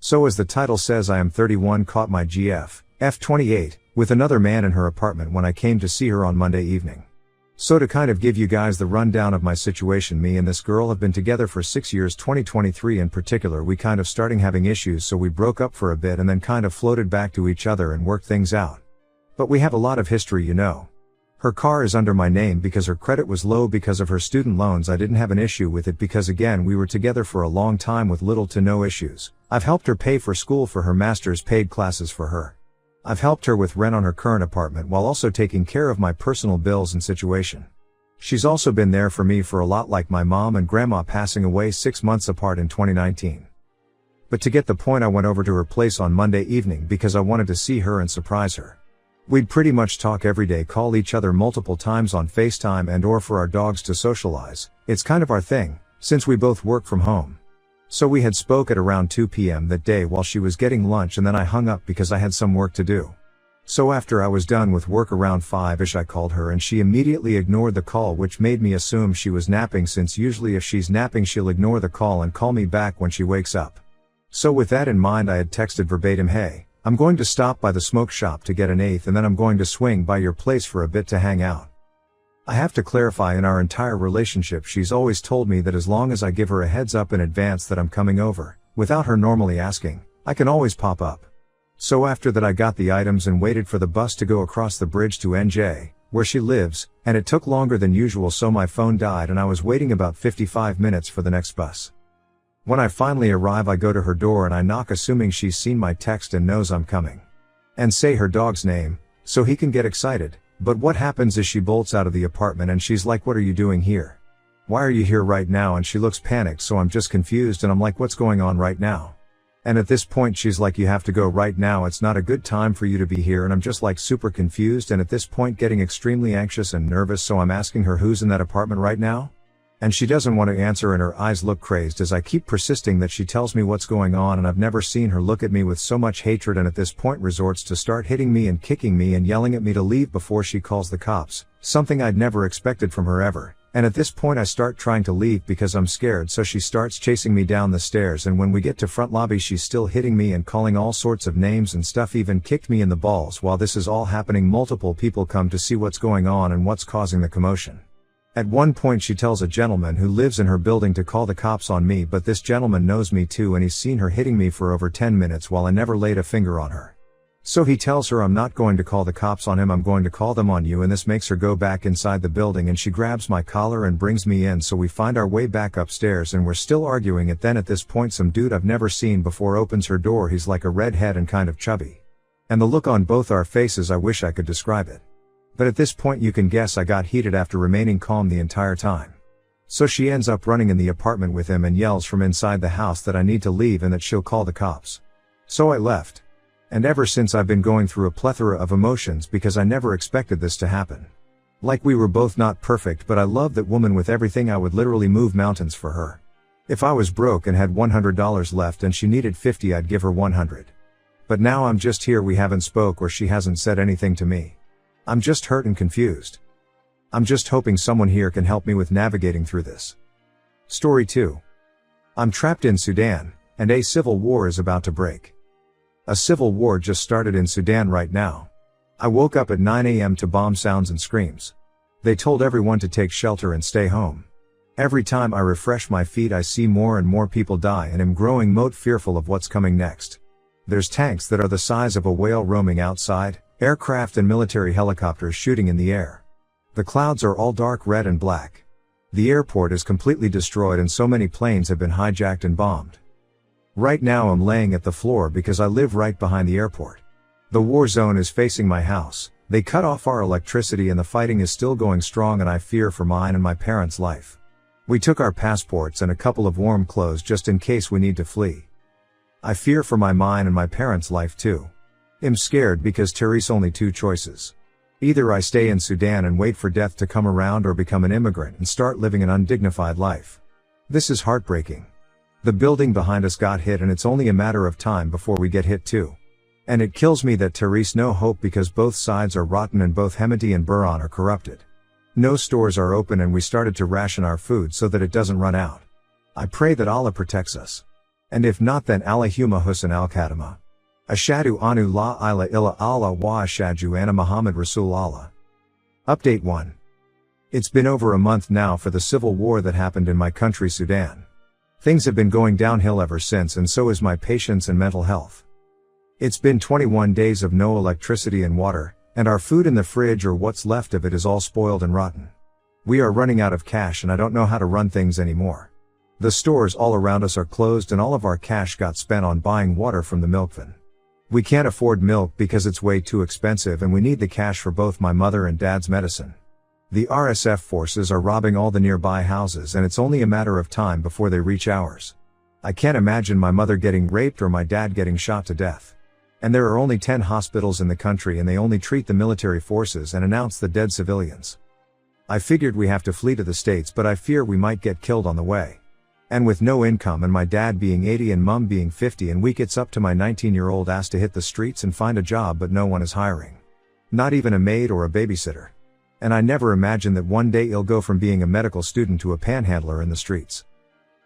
So as the title says, I am 31, caught my GF, F28, with another man in her apartment when I came to see her on Monday evening. So to kind of give you guys the rundown of my situation, me and this girl have been together for 6 years. 2023 in particular, we kind of starting having issues, so we broke up for a bit and then kind of floated back to each other and worked things out. But we have a lot of history, you know. Her car is under my name because her credit was low because of her student loans. I didn't have an issue with it because again, we were together for a long time with little to no issues. I've helped her pay for school for her master's, paid classes for her. I've helped her with rent on her current apartment while also taking care of my personal bills and situation. She's also been there for me for a lot, like my mom and grandma passing away 6 months apart in 2019. But to get the point, I went over to her place on Monday evening because I wanted to see her and surprise her. We'd pretty much talk every day, call each other multiple times on FaceTime and or for our dogs to socialize. It's kind of our thing, since we both work from home. So we had spoke at around 2 p.m. that day while she was getting lunch, and then I hung up because I had some work to do. So after I was done with work around 5-ish, I called her and she immediately ignored the call, which made me assume she was napping, since usually if she's napping she'll ignore the call and call me back when she wakes up. So with that in mind, I had texted verbatim, "Hey, I'm going to stop by the smoke shop to get an eighth and then I'm going to swing by your place for a bit to hang out." I have to clarify, in our entire relationship she's always told me that as long as I give her a heads up in advance that I'm coming over, without her normally asking, I can always pop up. So after that I got the items and waited for the bus to go across the bridge to NJ, where she lives, and it took longer than usual, so my phone died and I was waiting about 55 minutes for the next bus. When I finally arrive, I go to her door and I knock, assuming she's seen my text and knows I'm coming. And say her dog's name, so he can get excited. But what happens is she bolts out of the apartment and she's like, "What are you doing here? Why are you here right now?" And she looks panicked, so I'm just confused and I'm like, "What's going on right now?" And at this point she's like, "You have to go right now, it's not a good time for you to be here." And I'm just like super confused and at this point getting extremely anxious and nervous, so I'm asking her who's in that apartment right now? And she doesn't want to answer and her eyes look crazed as I keep persisting that she tells me what's going on, and I've never seen her look at me with so much hatred, and at this point resorts to start hitting me and kicking me and yelling at me to leave before she calls the cops, something I'd never expected from her ever. And at this point I start trying to leave because I'm scared, so she starts chasing me down the stairs, and when we get to front lobby she's still hitting me and calling all sorts of names and stuff, even kicked me in the balls. While this is all happening, multiple people come to see what's going on and what's causing the commotion. At one point she tells a gentleman who lives in her building to call the cops on me, but this gentleman knows me too and he's seen her hitting me for over 10 minutes while I never laid a finger on her. So he tells her, "I'm not going to call the cops on him, I'm going to call them on you," and this makes her go back inside the building and she grabs my collar and brings me in, so we find our way back upstairs and we're still arguing it. Then at this point some dude I've never seen before opens her door. He's like a redhead and kind of chubby. And the look on both our faces, I wish I could describe it. But at this point you can guess I got heated after remaining calm the entire time. So she ends up running in the apartment with him and yells from inside the house that I need to leave and that she'll call the cops. So I left. And ever since I've been going through a plethora of emotions because I never expected this to happen. Like, we were both not perfect, but I love that woman with everything. I would literally move mountains for her. If I was broke and had $100 left and she needed 50, I'd give her 100. But now I'm just here, we haven't spoke or she hasn't said anything to me. I'm just hurt and confused. I'm just hoping someone here can help me with navigating through this. Story 2. I'm trapped in Sudan, and a civil war is about to break. A civil war just started in Sudan right now. I woke up at 9 a.m. to bomb sounds and screams. They told everyone to take shelter and stay home. Every time I refresh my feed I see more and more people die and am growing more fearful of what's coming next. There's tanks that are the size of a whale roaming outside, aircraft and military helicopters shooting in the air. The clouds are all dark red and black. The airport is completely destroyed and so many planes have been hijacked and bombed. Right now I'm laying at the floor because I live right behind the airport. The war zone is facing my house. They cut off our electricity and the fighting is still going strong, and I fear for mine and my parents' life. We took our passports and a couple of warm clothes just in case we need to flee. I fear for mine and my parents' life too. I'm scared because Therese only two choices. Either I stay in Sudan and wait for death to come around, or become an immigrant and start living an undignified life. This is heartbreaking. The building behind us got hit and it's only a matter of time before we get hit too. And it kills me that Therese no hope because both sides are rotten and both Hemeti and Buran are corrupted. No stores are open and we started to ration our food so that it doesn't run out. I pray that Allah protects us. And if not, then Allahumma husn al-khatama. Ashadu anu la ilaha illa Allah wa ashadu anna Muhammad Rasul Allah. Update 1. It's been over a month now for the civil war that happened in my country Sudan. Things have been going downhill ever since, and so is my patience and mental health. It's been 21 days of no electricity and water, and our food in the fridge or what's left of it is all spoiled and rotten. We are running out of cash and I don't know how to run things anymore. The stores all around us are closed and all of our cash got spent on buying water from the milk van. We can't afford milk because it's way too expensive, and we need the cash for both my mother and dad's medicine. The RSF forces are robbing all the nearby houses and it's only a matter of time before they reach ours. I can't imagine my mother getting raped or my dad getting shot to death. And there are only 10 hospitals in the country and they only treat the military forces and announce the dead civilians. I figured we have to flee to the States, but I fear we might get killed on the way. And with no income and my dad being 80 and mum being 50 and weak, it's up to my 19-year-old ass to hit the streets and find a job, but no one is hiring. Not even a maid or a babysitter. And I never imagined that one day he'll go from being a medical student to a panhandler in the streets.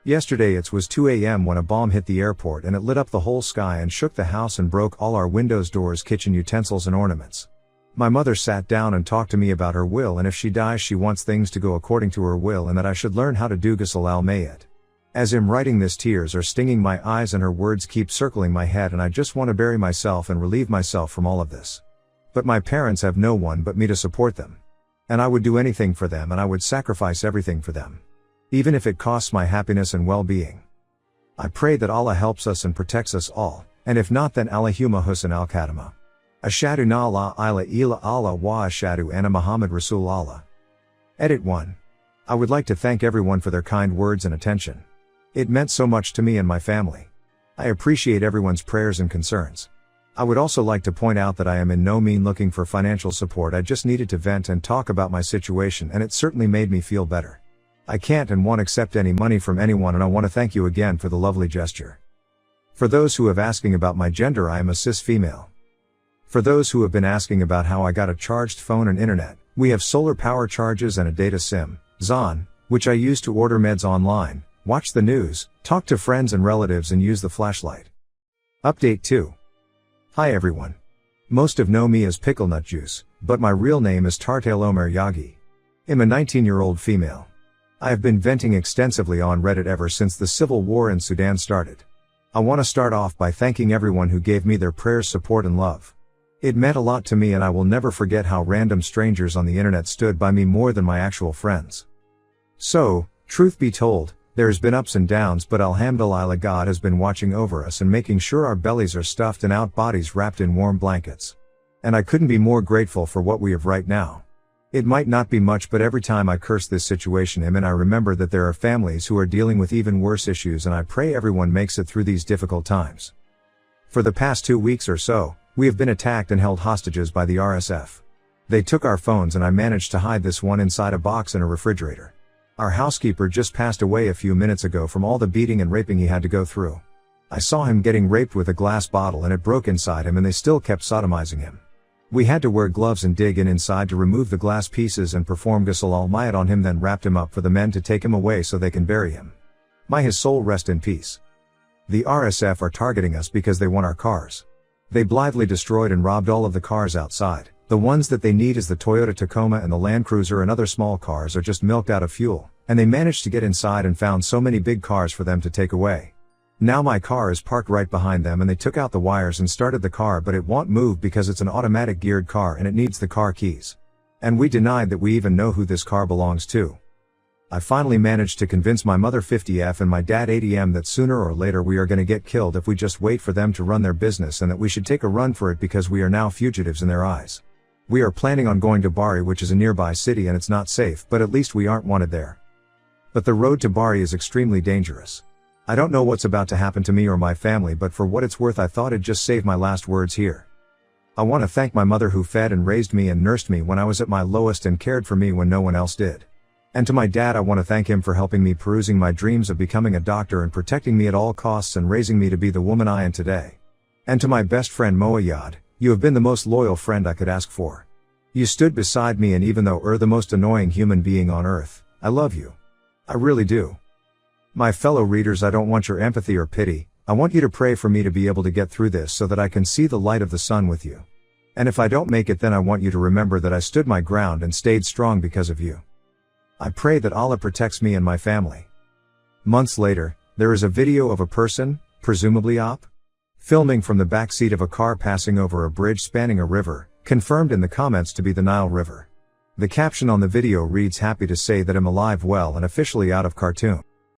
Yesterday it was 2 a.m. when a bomb hit the airport and it lit up the whole sky and shook the house and broke all our windows, doors, kitchen utensils and ornaments. My mother sat down and talked to me about her will, and if she dies she wants things to go according to her will and that I should learn how to do ghusl al-mayyit. As I'm writing this, tears are stinging my eyes and her words keep circling my head, and I just want to bury myself and relieve myself from all of this. But my parents have no one but me to support them. And I would do anything for them, and I would sacrifice everything for them. Even if it costs my happiness and well-being. I pray that Allah helps us and protects us all, and if not, then Allahumma husn al-khatama. Ashadu na la ilaha illa Allah wa ashadu anna Muhammad Rasul Allah. Edit 1. I would like to thank everyone for their kind words and attention. It meant so much to me and my family. I appreciate everyone's prayers and concerns. I would also like to point out that I am in no mean looking for financial support. I just needed to vent and talk about my situation, and it certainly made me feel better. I can't and won't accept any money from anyone, and I want to thank you again for the lovely gesture. For those who have asking about my gender, I am a cis female. For those who have been asking about how I got a charged phone and internet, we have solar power charges and a data SIM, Zon, which I use to order meds online, watch the news, talk to friends and relatives and use the flashlight. Update 2. Hi everyone. Most of know me as Pickle Nut Juice, but my real name is Tartail Omer Yagi. I'm a 19-year-old female. I have been venting extensively on Reddit ever since the civil war in Sudan started. I want to start off by thanking everyone who gave me their prayers, support and love. It meant a lot to me, and I will never forget how random strangers on the internet stood by me more than my actual friends. So, truth be told, there's been ups and downs, but alhamdulillah, God has been watching over us and making sure our bellies are stuffed and our bodies wrapped in warm blankets. And I couldn't be more grateful for what we have right now. It might not be much, but every time I curse this situation I remember that there are families who are dealing with even worse issues, and I pray everyone makes it through these difficult times. For the past 2 weeks or so, we have been attacked and held hostages by the RSF. They took our phones and I managed to hide this one inside a box in a refrigerator. Our housekeeper just passed away a few minutes ago from all the beating and raping he had to go through. I saw him getting raped with a glass bottle and it broke inside him, and they still kept sodomizing him. We had to wear gloves and dig in inside to remove the glass pieces and perform ghusl al-mayyit on him, then wrapped him up for the men to take him away so they can bury him. May his soul rest in peace. The RSF are targeting us because they want our cars. They blithely destroyed and robbed all of the cars outside. The ones that they need is the Toyota Tacoma and the Land Cruiser, and other small cars are just milked out of fuel, and they managed to get inside and found so many big cars for them to take away. Now my car is parked right behind them, and they took out the wires and started the car, but it won't move because it's an automatic geared car and it needs the car keys. And we denied that we even know who this car belongs to. I finally managed to convince my mother 50F and my dad 80M that sooner or later we are going to get killed if we just wait for them to run their business, and that we should take a run for it because we are now fugitives in their eyes. We are planning on going to Bari, which is a nearby city, and it's not safe, but at least we aren't wanted there. But the road to Bari is extremely dangerous. I don't know what's about to happen to me or my family, but for what it's worth I thought I'd just save my last words here. I want to thank my mother who fed and raised me and nursed me when I was at my lowest and cared for me when no one else did. And to my dad, I want to thank him for helping me perusing my dreams of becoming a doctor and protecting me at all costs and raising me to be the woman I am today. And to my best friend Moayad, you have been the most loyal friend I could ask for. You stood beside me, and even though you're the most annoying human being on earth, I love you. I really do. My fellow readers, I don't want your empathy or pity, I want you to pray for me to be able to get through this so that I can see the light of the sun with you. And if I don't make it, then I want you to remember that I stood my ground and stayed strong because of you. I pray that Allah protects me and my family." Months later, there is a video of a person, presumably Op, filming from the backseat of a car passing over a bridge spanning a river, confirmed in the comments to be the Nile River. The caption on the video reads, "Happy to say that I'm alive, well and officially out of Khartoum."